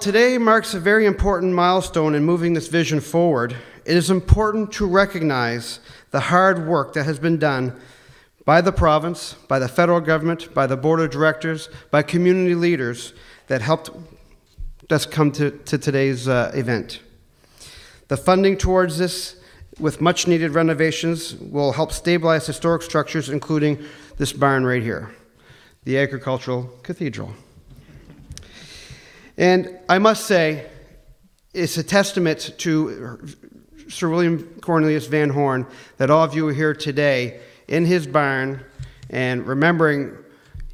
Today marks a very important milestone in moving this vision forward. It is important to recognize the hard work that has been done by the province, by the federal government, by the board of directors, by community leaders that helped us come to today's event. The funding towards this, with much needed renovations, will help stabilize historic structures, including this barn right here, the agricultural cathedral. And I must say, it's a testament to Sir William Cornelius Van Horn that all of you are here today in his barn and remembering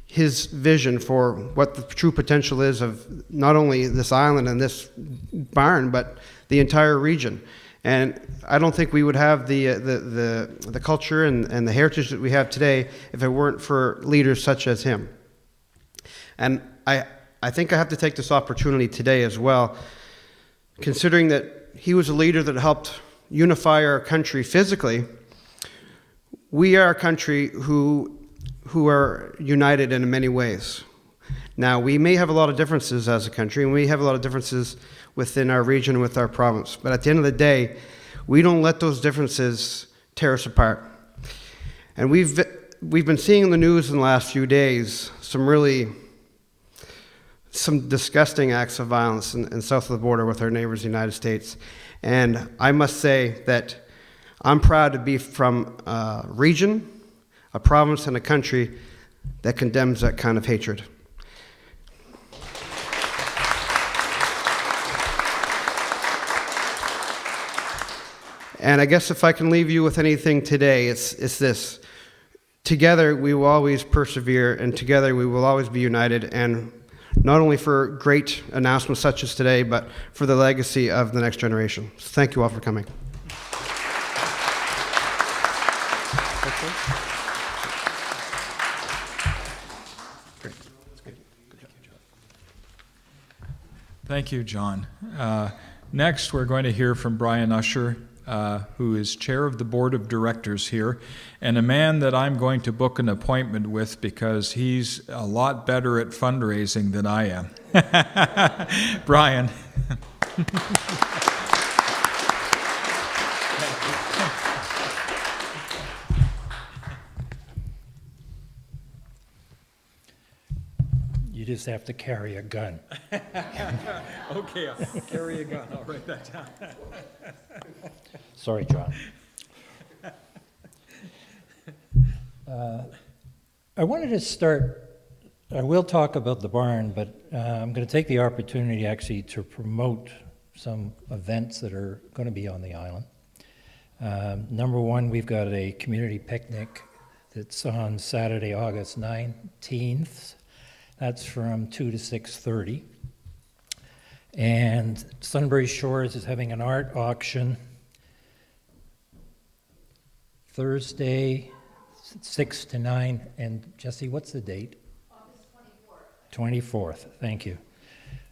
his vision for what the true potential is of not only this island and this barn, but the entire region. And I don't think we would have the culture and the heritage that we have today if it weren't for leaders such as him. And I think I have to take this opportunity today as well, considering that he was a leader that helped unify our country physically. We are a country who are united in many ways. Now, we may have a lot of differences as a country, and we have a lot of differences within our region and with our province. But at the end of the day, we don't let those differences tear us apart. And we've been seeing in the news in the last few days some disgusting acts of violence in south of the border with our neighbors, the United States. And I must say that I'm proud to be from a region, a province, and a country that condemns that kind of hatred. And I guess if I can leave you with anything today, it's this. Together we will always persevere, and together we will always be united, and not only for great announcements such as today, but for the legacy of the next generation. So thank you all for coming. Thank you, John. Next, we're going to hear from Brian Usher, who is chair of the board of directors here, and a man that I'm going to book an appointment with because he's a lot better at fundraising than I am. Brian. You just have to carry a gun. Okay, I'll carry a gun. I'll write that down. Sorry, John. I wanted to start, I will talk about the barn, but I'm going to take the opportunity actually to promote some events that are going to be on the island. Number one, we've got a community picnic that's on Saturday, August 19th. That's from 2 to 6:30. And Sunbury Shores is having an art auction Thursday, 6 to 9. And Jesse, what's the date? August 24th. 24th, thank you.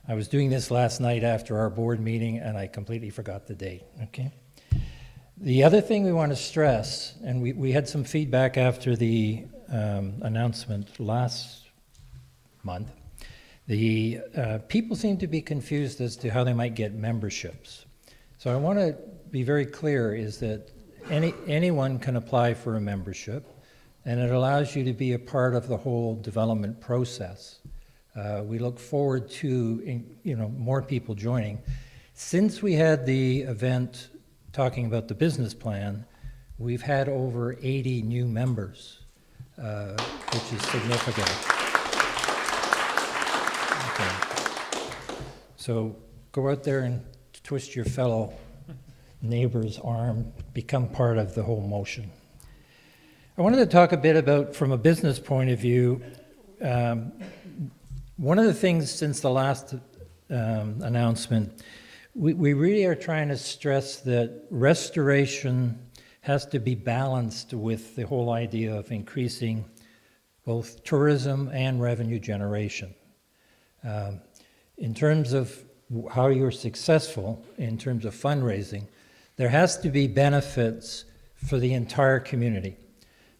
I was doing this last night after our board meeting and I completely forgot the date, okay? The other thing we want to stress, and we had some feedback after the announcement last month, the people seem to be confused as to how they might get memberships. So I want to be very clear is that anyone can apply for a membership, and it allows you to be a part of the whole development process. We look forward to more people joining. Since we had the event talking about the business plan, we've had over 80 new members, which is significant. Okay. So go out there and twist your fellow neighbor's arm, become part of the whole motion. I wanted to talk a bit about, from a business point of view, one of the things since the last announcement, we really are trying to stress that restoration has to be balanced with the whole idea of increasing both tourism and revenue generation. In terms of how you're successful, in terms of fundraising, there has to be benefits for the entire community.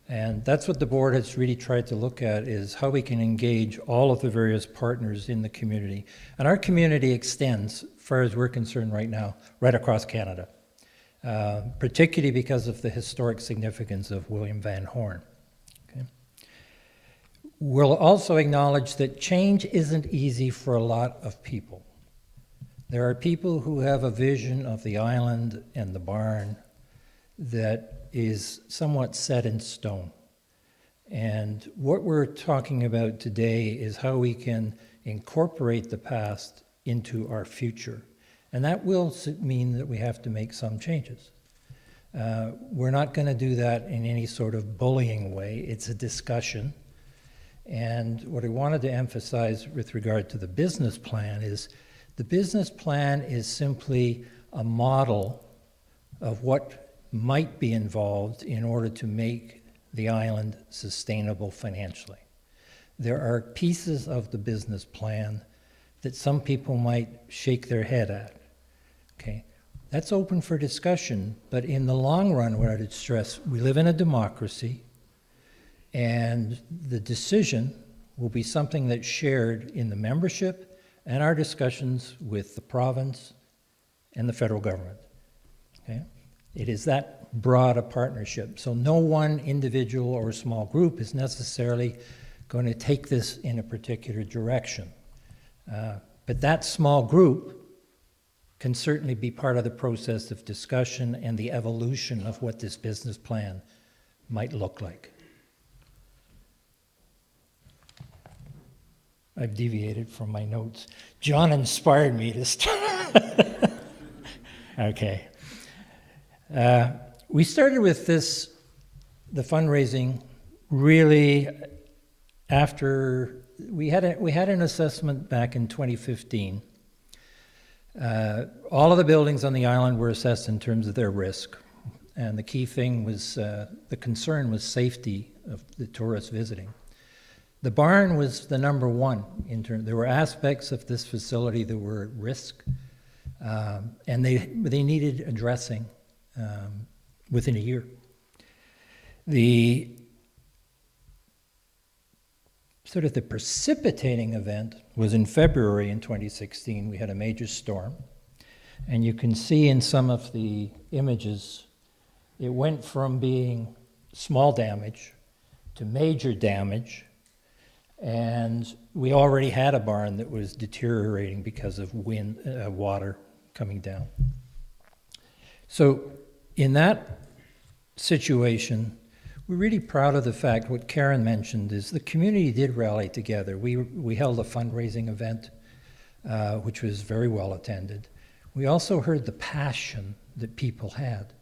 And that's what the board has really tried to look at, is how we can engage all of the various partners in the community. And our community extends, as far as we're concerned right now, right across Canada, particularly because of the historic significance of William Van Horn. Okay. We'll also acknowledge that change isn't easy for a lot of people. There are people who have a vision of the island and the barn that is somewhat set in stone. And what we're talking about today is how we can incorporate the past into our future. And that will mean that we have to make some changes. We're not going to do that in any sort of bullying way. It's a discussion. And what I wanted to emphasize with regard to the business plan is the business plan is simply a model of what might be involved in order to make the island sustainable financially. There are pieces of the business plan that some people might shake their head at. Okay, that's open for discussion, but in the long run, what I would stress, we live in a democracy, and the decision will be something that's shared in the membership and our discussions with the province and the federal government. Okay? It is that broad a partnership. So no one individual or small group is necessarily going to take this in a particular direction. But that small group can certainly be part of the process of discussion and the evolution of what this business plan might look like. I've deviated from my notes. John inspired me to start. Okay. We started with this, the fundraising, really after we had an assessment back in 2015. All of the buildings on the island were assessed in terms of their risk, and the key thing was the concern was safety of the tourists visiting. The barn was the number one in terms. There were aspects of this facility that were at risk, and they needed addressing within a year. The sort of the precipitating event was in February in 2016. We had a major storm, and you can see in some of the images, it went from being small damage to major damage. And we already had a barn that was deteriorating because of wind, water coming down. So in that situation, we're really proud of the fact, what Karen mentioned, is the community did rally together. We held a fundraising event, which was very well attended. We also heard the passion that people had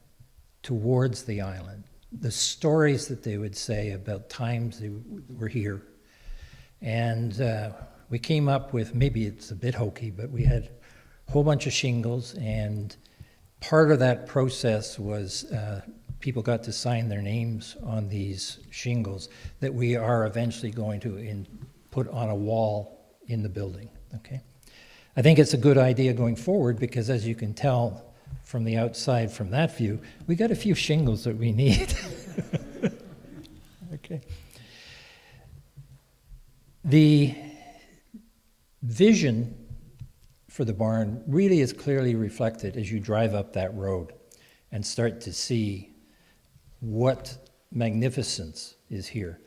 towards the island, the stories that they would say about times they were here. And we came up with, maybe it's a bit hokey, but we had a whole bunch of shingles, and part of that process was people got to sign their names on these shingles that we are eventually going to put on a wall in the building, okay? I think it's a good idea going forward because, as you can tell from the outside, from that view, we got a few shingles that we need. Okay. The vision for the barn really is clearly reflected as you drive up that road and start to see what magnificence is here.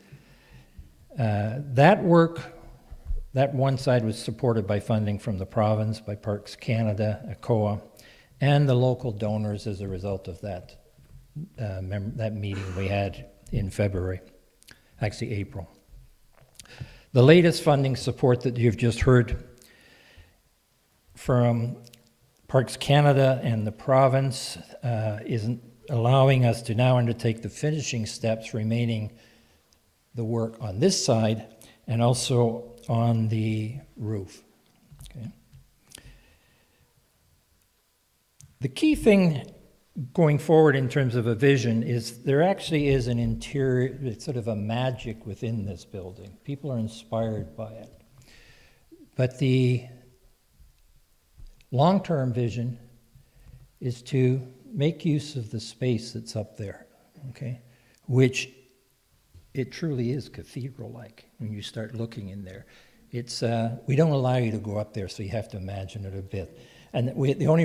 That work, that one side was supported by funding from the province, by Parks Canada, ACOA, and the local donors as a result of that, that meeting we had in February, actually April. The latest funding support that you've just heard from Parks Canada and the province is allowing us to now undertake the finishing steps remaining the work on this side and also on the roof. Okay. The key thing going forward in terms of a vision is there actually is an interior, it's sort of a magic within this building. People are inspired by it. But the long-term vision is to make use of the space that's up there, okay, which it truly is cathedral-like when you start looking in there. It's, we don't allow you to go up there, so you have to imagine it a bit. And the only